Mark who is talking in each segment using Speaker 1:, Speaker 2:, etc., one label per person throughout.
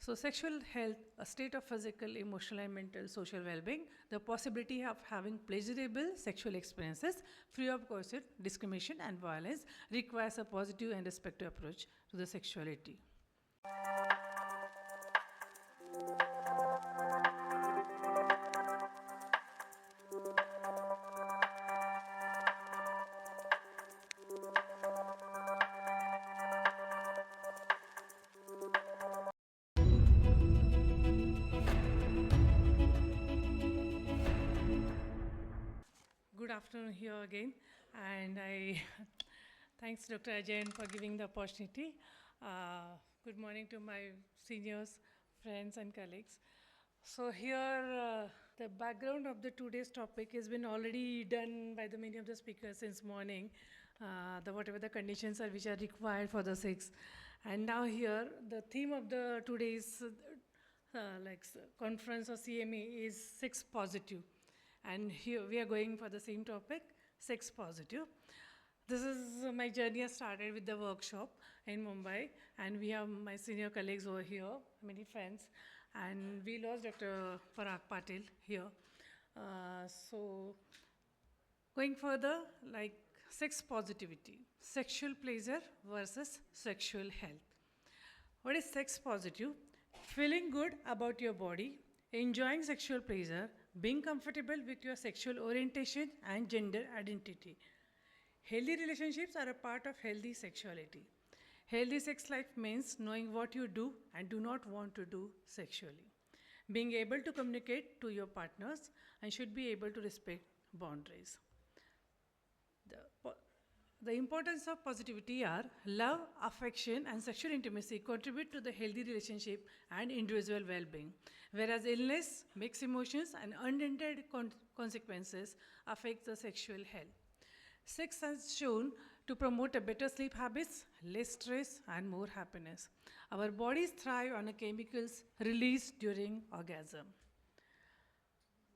Speaker 1: So sexual health, a state of physical, emotional, and mental, social well-being, the possibility of having pleasurable sexual experiences free of coercive, discrimination, and violence requires a positive and respectful approach to the sexuality. Good afternoon here again, and I thanks Dr. Ajayan for giving the opportunity. Good morning to my seniors, friends, and colleagues. So here, the background of the today's topic has been already done by the many of the speakers since morning. Whatever the conditions are which are required for the sex, and now here the theme of the today's conference or CME is sex positive. And here we are going for the same topic, sex positive. This is my journey has started with the workshop in Mumbai, and we have my senior colleagues over here, many friends, and we lost Dr. Parag Patil here. So going further, like sex positivity, sexual pleasure versus sexual health. What is sex positive? Feeling good about your body, enjoying sexual pleasure, being comfortable with your sexual orientation and gender identity. Healthy relationships are a part of healthy sexuality. Healthy sex life means knowing what you do and do not want to do sexually. Being able to communicate to your partners and should be able to respect boundaries. The importance of positivity are love, affection, and sexual intimacy contribute to the healthy relationship and individual well-being, whereas illness, mixed emotions, and unintended consequences affect the sexual health. Sex has shown to promote a better sleep habits, less stress, and more happiness. Our bodies thrive on the chemicals released during orgasm.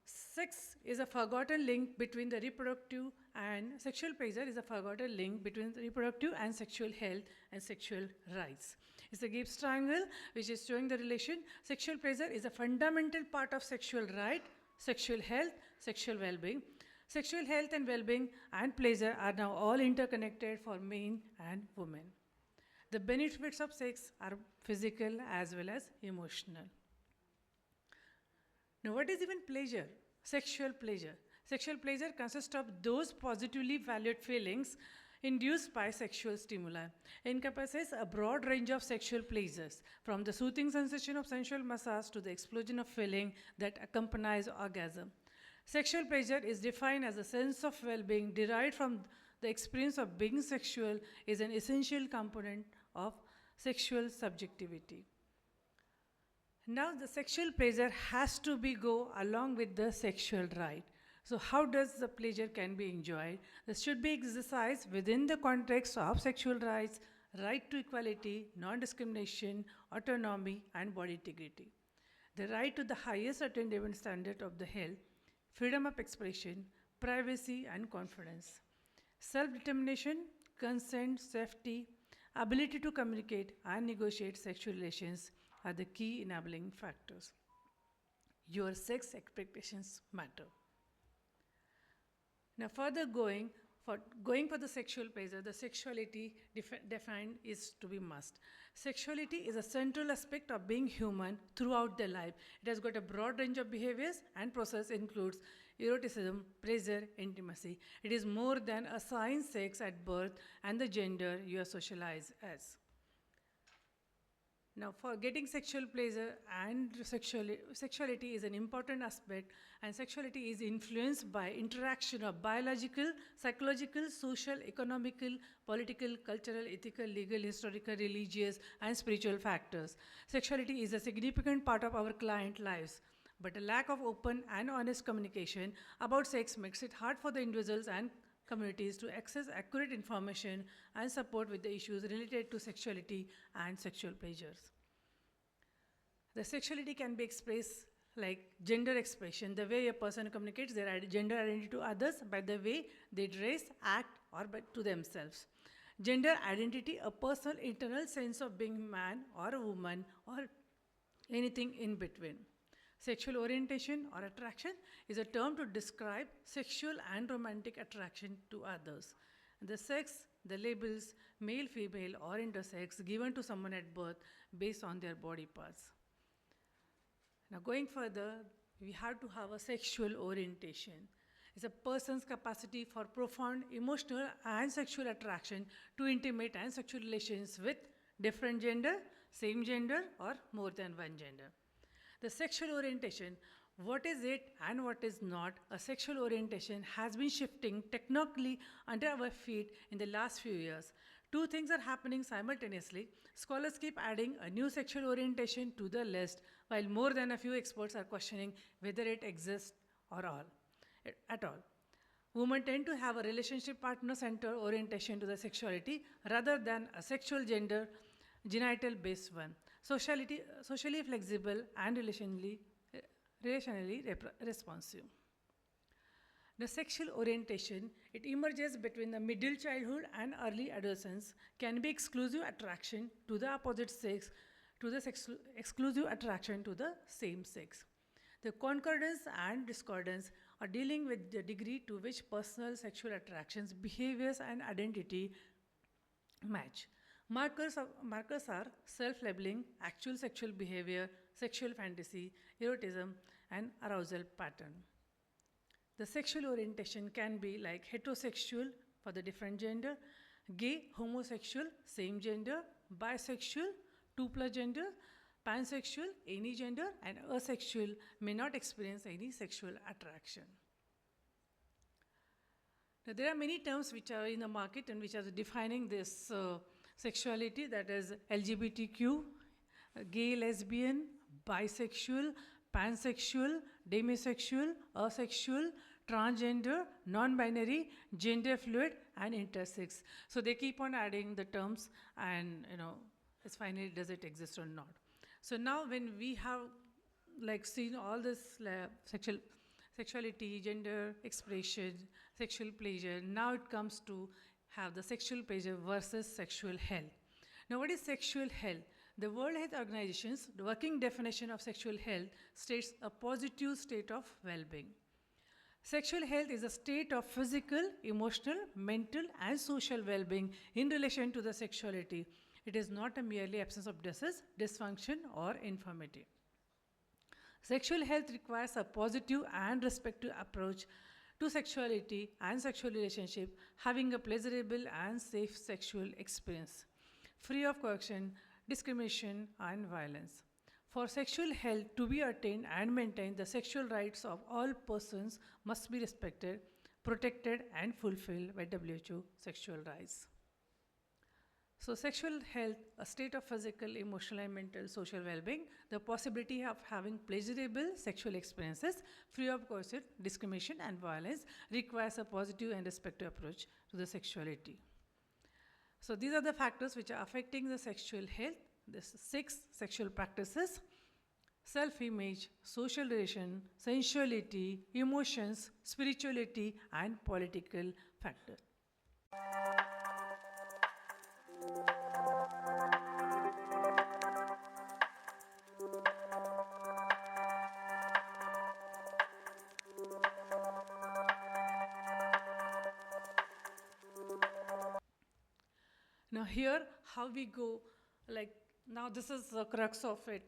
Speaker 1: Sex is a forgotten link between the reproductive and sexual pleasure is a forgotten link between the reproductive and sexual health and sexual rights. It's a Gibbs triangle which is showing the relation. Sexual pleasure is a fundamental part of sexual right, sexual health, sexual well-being. Sexual health and well-being and pleasure are now all interconnected for men and women. The benefits of sex are physical as well as emotional. Now, what is even pleasure? Sexual pleasure. Sexual pleasure consists of those positively valued feelings induced by sexual stimuli. Encompasses a broad range of sexual pleasures, from the soothing sensation of sensual massage to the explosion of feeling that accompanies orgasm. Sexual pleasure is defined as a sense of well-being derived from the experience of being sexual is an essential component of sexual subjectivity. Now the sexual pleasure has to go along with the sexual right. So how does the pleasure can be enjoyed? This should be exercised within the context of sexual rights, right to equality, non-discrimination, autonomy, and body integrity. The right to the highest attainable standard of the health, freedom of expression, privacy, and confidence. Self-determination, consent, safety, ability to communicate and negotiate sexual relations are the key enabling factors. Your sex expectations matter. Now further going for the sexual pleasure, the sexuality defined is to be must. Sexuality is a central aspect of being human throughout their life. It has got a broad range of behaviors and process includes eroticism, pleasure, intimacy. It is more than assigned sex at birth and the gender you are socialized as. Now, for getting sexual pleasure and sexuality is an important aspect, and sexuality is influenced by interaction of biological, psychological, social, economical, political, cultural, ethical, legal, historical, religious, and spiritual factors. Sexuality is a significant part of our client lives, but a lack of open and honest communication about sex makes it hard for the individuals and communities to access accurate information and support with the issues related to sexuality and sexual pleasures. The sexuality can be expressed like gender expression, the way a person communicates their gender identity to others by the way they dress, act, or to themselves. Gender identity, a personal internal sense of being man or a woman or anything in between. Sexual orientation or attraction is a term to describe sexual and romantic attraction to others. The sex, the labels, male, female, or intersex given to someone at birth based on their body parts. Now, going further, we have to have a sexual orientation. It's a person's capacity for profound emotional and sexual attraction to intimate and sexual relations with different gender, same gender, or more than one gender. The sexual orientation, what is it and what is not? A sexual orientation has been shifting technically under our feet in the last few years. Two things are happening simultaneously. Scholars keep adding a new sexual orientation to the list, while more than a few experts are questioning whether it exists or at all. Women tend to have a relationship partner-centered orientation to the sexuality rather than a sexual genital-based one. Socially flexible and relationally responsive. The sexual orientation, it emerges between the middle childhood and early adolescence, can be exclusive attraction to the opposite sex, to the exclusive attraction to the same sex. The concordance and discordance are dealing with the degree to which personal sexual attractions, behaviors, and identity match. Markers are self-labeling, actual sexual behavior, sexual fantasy, erotism, and arousal pattern. The sexual orientation can be like heterosexual for the different gender, gay, homosexual, same gender, bisexual, 2+ gender, pansexual, any gender, and asexual may not experience any sexual attraction. Now, there are many terms which are in the market and which are defining this sexuality, that is LGBTQ, gay, lesbian, bisexual, pansexual, demisexual, asexual, transgender, non-binary, gender fluid, and intersex. So they keep on adding the terms, and it's finally does it exist or not. So now when we have seen all this sexuality, gender expression, sexual pleasure, now it comes to have the sexual pleasure versus sexual health. Now, what is sexual health? The World Health Organization's working definition of sexual health states a positive state of well-being. Sexual health is a state of physical, emotional, mental, and social well-being in relation to the sexuality. It is not a merely absence of disease, dysfunction, or infirmity. Sexual health requires a positive and respectful approach to sexuality and sexual relationship, having a pleasurable and safe sexual experience, free of coercion, discrimination, and violence. For sexual health to be attained and maintained, the sexual rights of all persons must be respected, protected, and fulfilled by WHO sexual rights. So sexual health, a state of physical, emotional, and mental social well-being, the possibility of having pleasurable sexual experiences, free of coercion, discrimination, and violence, requires a positive and respectful approach to the sexuality. So these are the factors which are affecting the sexual health. There's 6 sexual practices: self-image, social relation, sensuality, emotions, spirituality, and political factor. Now here, how we go, now this is the crux of it,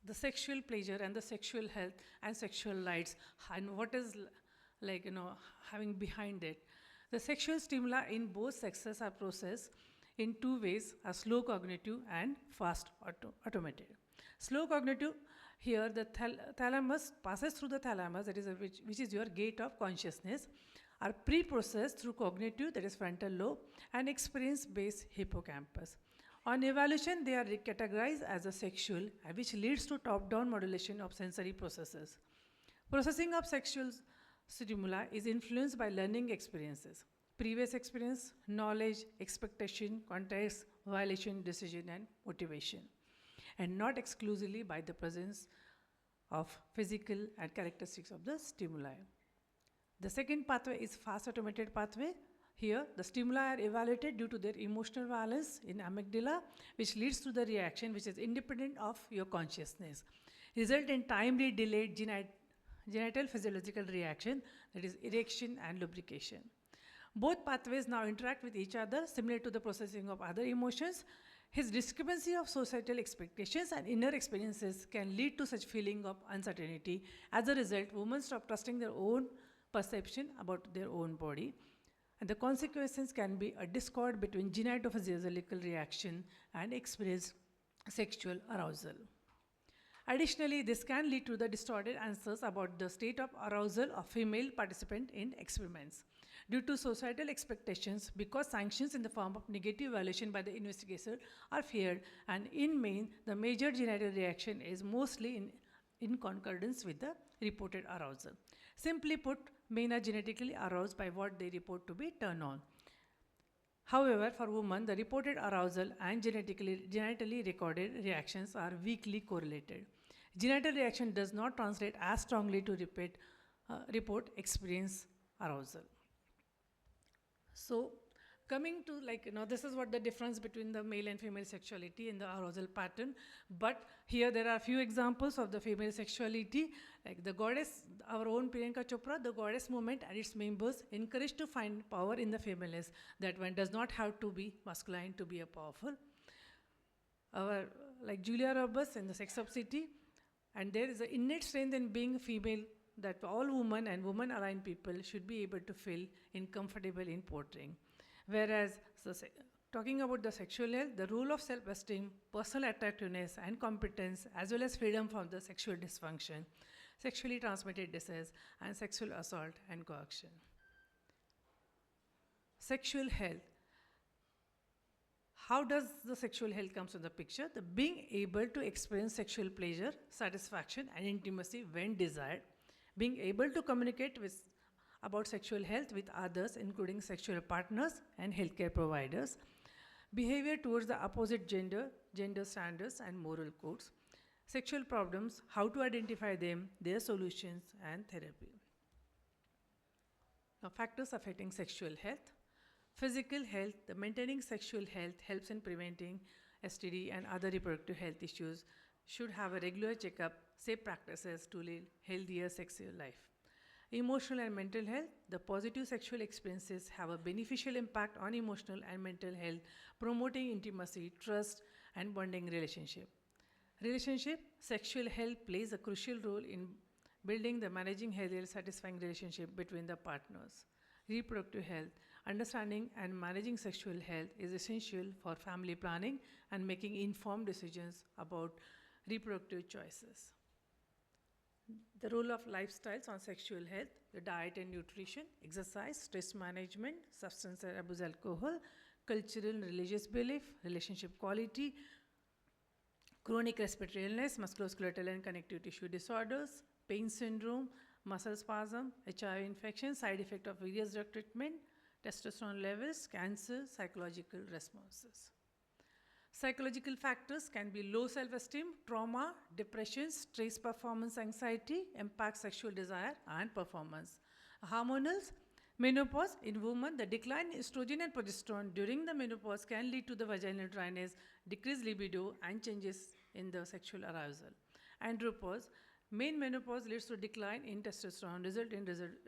Speaker 1: the sexual pleasure and the sexual health and sexual rights, and what is having behind it. The sexual stimuli in both sexes are processed in 2 ways, are slow cognitive and fast automated. Slow cognitive, here the thalamus passes through the thalamus, that is which is your gate of consciousness, are pre-processed through cognitive, that is frontal lobe, and experience-based hippocampus. On evaluation, they are categorized as a sexual, which leads to top-down modulation of sensory processes. Processing of sexual stimuli is influenced by learning experiences, previous experience, knowledge, expectation, context, violation, decision, and motivation, and not exclusively by the presence of physical and characteristics of the stimuli. The second pathway is fast automated pathway. Here, the stimuli are evaluated due to their emotional valence in amygdala, which leads to the reaction which is independent of your consciousness, result in timely delayed genital physiological reaction, that is erection and lubrication. Both pathways now interact with each other, similar to the processing of other emotions. His discrepancy of societal expectations and inner experiences can lead to such feeling of uncertainty. As a result, women stop trusting their own perception about their own body. And the consequences can be a discord between genitophysiological reaction and experienced sexual arousal. Additionally, this can lead to the distorted answers about the state of arousal of female participant in experiments. Due to societal expectations, because sanctions in the form of negative evaluation by the investigator are feared, and in main, the major genital reaction is mostly in concordance with the reported arousal. Simply put, men are genetically aroused by what they report to be turned on. However, for women, the reported arousal and genitally recorded reactions are weakly correlated. Genital reaction does not translate as strongly to report experience arousal. So, coming to this is what the difference between the male and female sexuality in the arousal pattern. But here there are few examples of the female sexuality, like the goddess, our own Priyanka Chopra, the goddess movement and its members encouraged to find power in the femaleness, that one does not have to be masculine to be a powerful. Our, like Julia Roberts in the Sexuality, and there is an innate strength in being female that all women and woman-aligned people should be able to feel comfortable in portraying. Whereas, talking about the sexual health, the role of self-esteem, personal attractiveness and competence, as well as freedom from the sexual dysfunction, sexually transmitted disease, and sexual assault and coercion. Sexual health. How does the sexual health comes in the picture? The being able to experience sexual pleasure, satisfaction and intimacy when desired, being able to communicate about sexual health with others, including sexual partners and healthcare providers, behavior towards the opposite gender standards and moral codes, sexual problems, how to identify them, their solutions and therapy. Now, factors affecting sexual health. Physical health, the maintaining sexual health helps in preventing STD and other reproductive health issues, should have a regular checkup, safe practices to live healthier sexual life. Emotional and mental health, the positive sexual experiences have a beneficial impact on emotional and mental health, promoting intimacy, trust, and bonding relationship. Sexual health plays a crucial role in building the managing healthy, satisfying relationship between the partners. Reproductive health, understanding and managing sexual health is essential for family planning and making informed decisions about reproductive choices. The role of lifestyles on sexual health, the diet and nutrition, exercise, stress management, substance abuse, alcohol, cultural and religious belief, relationship quality, chronic respiratory illness, musculoskeletal and connective tissue disorders, pain syndrome, muscle spasm, HIV infection, side effect of various drug treatment, testosterone levels, cancer, psychological responses. Psychological factors can be low self-esteem, trauma, depression, stress, performance anxiety, impact sexual desire and performance. Hormonals, menopause in women, the decline in estrogen and progesterone during the menopause can lead to the vaginal dryness, decreased libido and changes in the sexual arousal. Andropause, main menopause leads to decline in testosterone, result in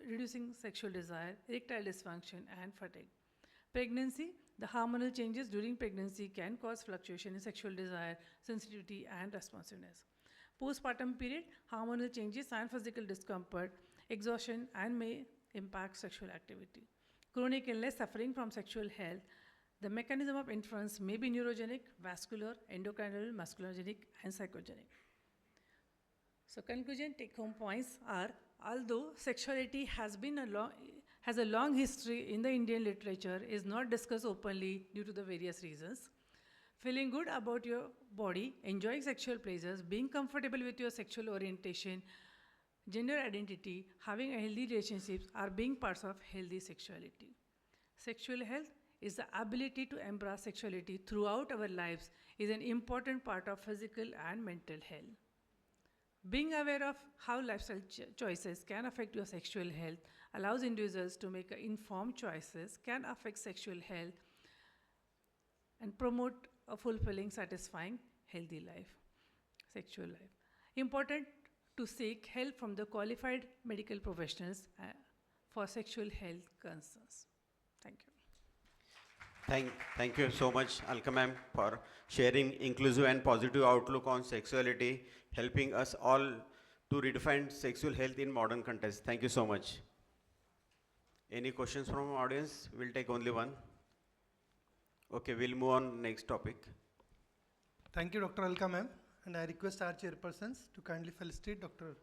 Speaker 1: reducing sexual desire, erectile dysfunction and fatigue. Pregnancy, the hormonal changes during pregnancy can cause fluctuation in sexual desire, sensitivity and responsiveness. Postpartum period, hormonal changes and physical discomfort, exhaustion and may impact sexual activity. Chronic illness, suffering from sexual health, the mechanism of interference may be neurogenic, vascular, endocrinal, musculogenic and psychogenic. So conclusion take-home points are, although sexuality has a long history in the Indian literature, is not discussed openly due to the various reasons. Feeling good about your body, enjoying sexual pleasures, being comfortable with your sexual orientation, gender identity, having a healthy relationships are being parts of healthy sexuality. Sexual health is the ability to embrace sexuality throughout our lives, is an important part of physical and mental health. Being aware of how lifestyle choices can affect your sexual health allows individuals to make informed choices, can affect sexual health, and promote a fulfilling, satisfying, healthy life, sexual life. Important to seek help from the qualified medical professionals for sexual health concerns. Thank you.
Speaker 2: Thank you so much, Alka ma'am, for sharing inclusive and positive outlook on sexuality, helping us all to redefine sexual health in modern context. Thank you so much. Any questions from our audience? We'll take only one. Okay, we'll move on next topic.
Speaker 3: Thank you, Dr. Alka ma'am. And I request our chairpersons to kindly felicitate Dr.